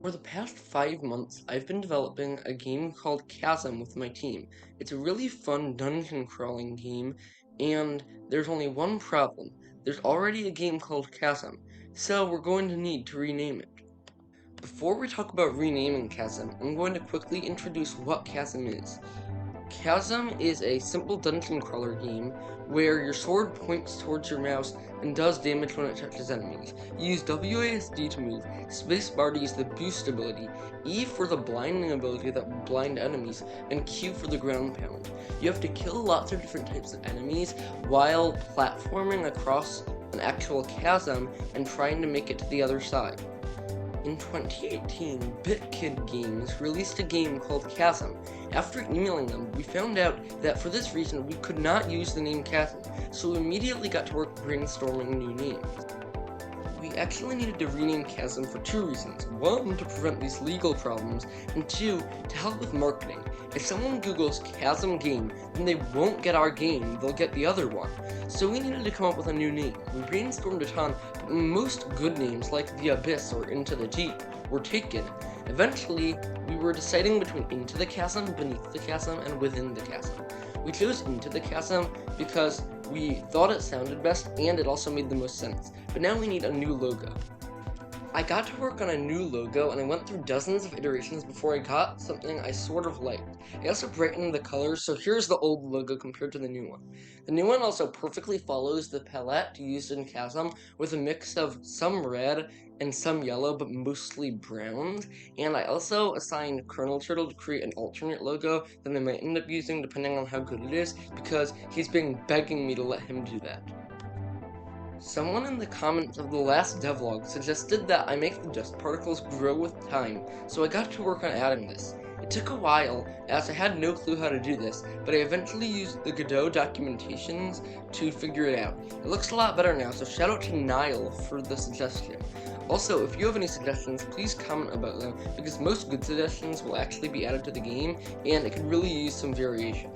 For the past 5 months, I've been developing a game called Chasm with my team. It's a really fun dungeon crawling game, and there's only one problem. There's already a game called Chasm, so we're going to need to rename it. Before we talk about renaming Chasm, I'm going to quickly introduce what Chasm is. Chasm is a simple dungeon crawler game where your sword points towards your mouse and does damage when it touches enemies. You use WASD to move, spacebar to use the boost ability, E for the blinding ability that will blind enemies, and Q for the ground pound. You have to kill lots of different types of enemies while platforming across an actual chasm and trying to make it to the other side. In 2018, BitKid Games released a game called Chasm. After emailing them, we found out that for this reason we could not use the name Chasm, so we immediately got to work brainstorming new names. We actually needed to rename Chasm for two reasons. One, to prevent these legal problems, and two, to help with marketing. If someone Googles Chasm game, then they won't get our game, they'll get the other one. So we needed to come up with a new name. We brainstormed a ton, but most good names, like The Abyss or Into the Deep, were taken. Eventually, we were deciding between Into the Chasm, Beneath the Chasm, and Within the Chasm. We chose Into the Chasm because we thought it sounded best and it also made the most sense. But now we need a new logo. I got to work on a new logo and I went through dozens of iterations before I got something I sort of liked. I also brightened the colors, so here's the old logo compared to the new one. The new one also perfectly follows the palette used in Chasm with a mix of some red and some yellow, but mostly browns. And I also assigned Colonel Turtle to create an alternate logo that I might end up using depending on how good it is, because he's been begging me to let him do that. Someone in the comments of the last devlog suggested that I make the dust particles grow with time, so I got to work on adding this. It took a while, as I had no clue how to do this, but I eventually used the Godot documentations to figure it out. It looks a lot better now, so shout out to Niall for the suggestion. Also, if you have any suggestions, please comment about them, because most good suggestions will actually be added to the game, and it could really use some variation.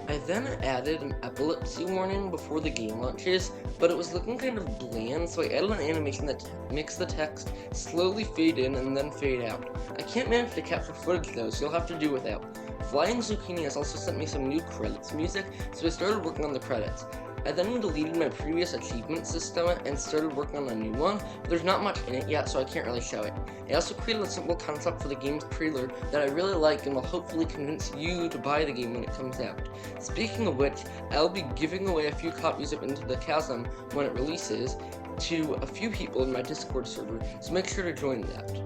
I then added an epilepsy warning before the game launches, but it was looking kind of bland, so I added an animation that makes the text slowly fade in and then fade out. I can't manage to capture footage though, so you'll have to do without. Flying Zucchini has also sent me some new credits music, so I started working on the credits. I then deleted my previous achievement system and started working on a new one, but there's not much in it yet, so I can't really show it. I also created a simple concept for the game's trailer that I really like and will hopefully convince you to buy the game when it comes out. Speaking of which, I'll be giving away a few copies of Into the Chasm when it releases to a few people in my Discord server, so make sure to join that.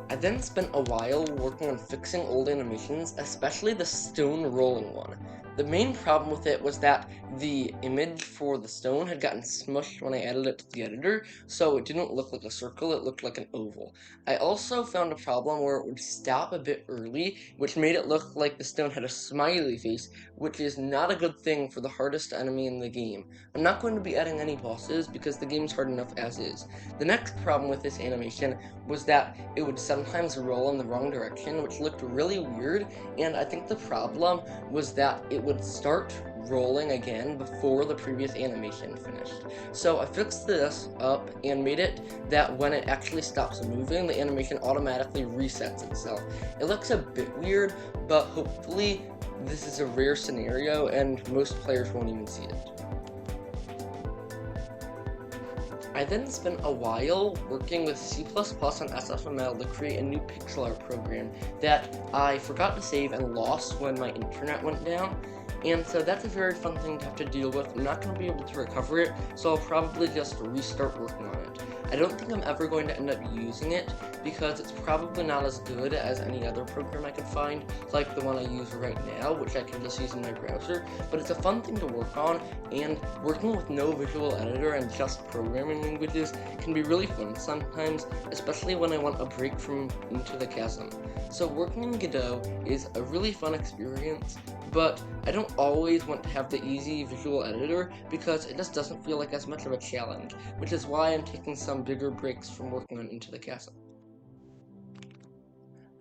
I then spent a while working on fixing old animations, especially the stone rolling one. The main problem with it was that the image for the stone had gotten smushed when I added it to the editor, so it didn't look like a circle, it looked like an oval. I also found a problem where it would stop a bit early, which made it look like the stone had a smiley face, which is not a good thing for the hardest enemy in the game. I'm not going to be adding any bosses because the game's hard enough as is. The next problem with this animation was that it would sometimes roll in the wrong direction, which looked really weird, and I think the problem was that it would start rolling again before the previous animation finished. So I fixed this up and made it that when it actually stops moving, the animation automatically resets itself. It looks a bit weird, but hopefully this is a rare scenario and most players won't even see it. I then spent a while working with C++ and SFML to create a new pixel art program that I forgot to save and lost when my internet went down, and so that's a very fun thing to have to deal with. I'm not going to be able to recover it, so I'll probably just restart working on it. I don't think I'm ever going to end up using it, because it's probably not as good as any other program I could find, like the one I use right now, which I can just use in my browser, but it's a fun thing to work on, and working with no visual editor and just programming languages can be really fun sometimes, especially when I want a break from Into the Chasm. So working in Godot is a really fun experience, but I don't always want to have the easy visual editor because it just doesn't feel like as much of a challenge, which is why I'm taking some bigger breaks from working on Into the Chasm.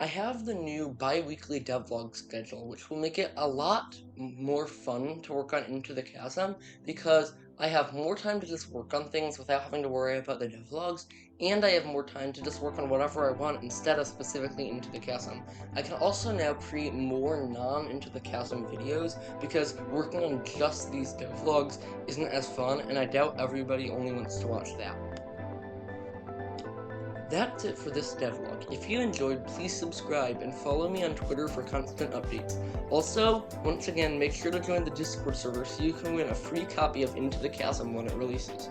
I have the new bi-weekly devlog schedule, which will make it a lot more fun to work on Into the Chasm, because I have more time to just work on things without having to worry about the devlogs, and I have more time to just work on whatever I want instead of specifically Into the Chasm. I can also now create more non-Into the Chasm videos because working on just these devlogs isn't as fun, and I doubt everybody only wants to watch that. That's it for this devlog. If you enjoyed, please subscribe and follow me on Twitter for constant updates. Also, once again, make sure to join the Discord server so you can win a free copy of Into the Chasm when it releases.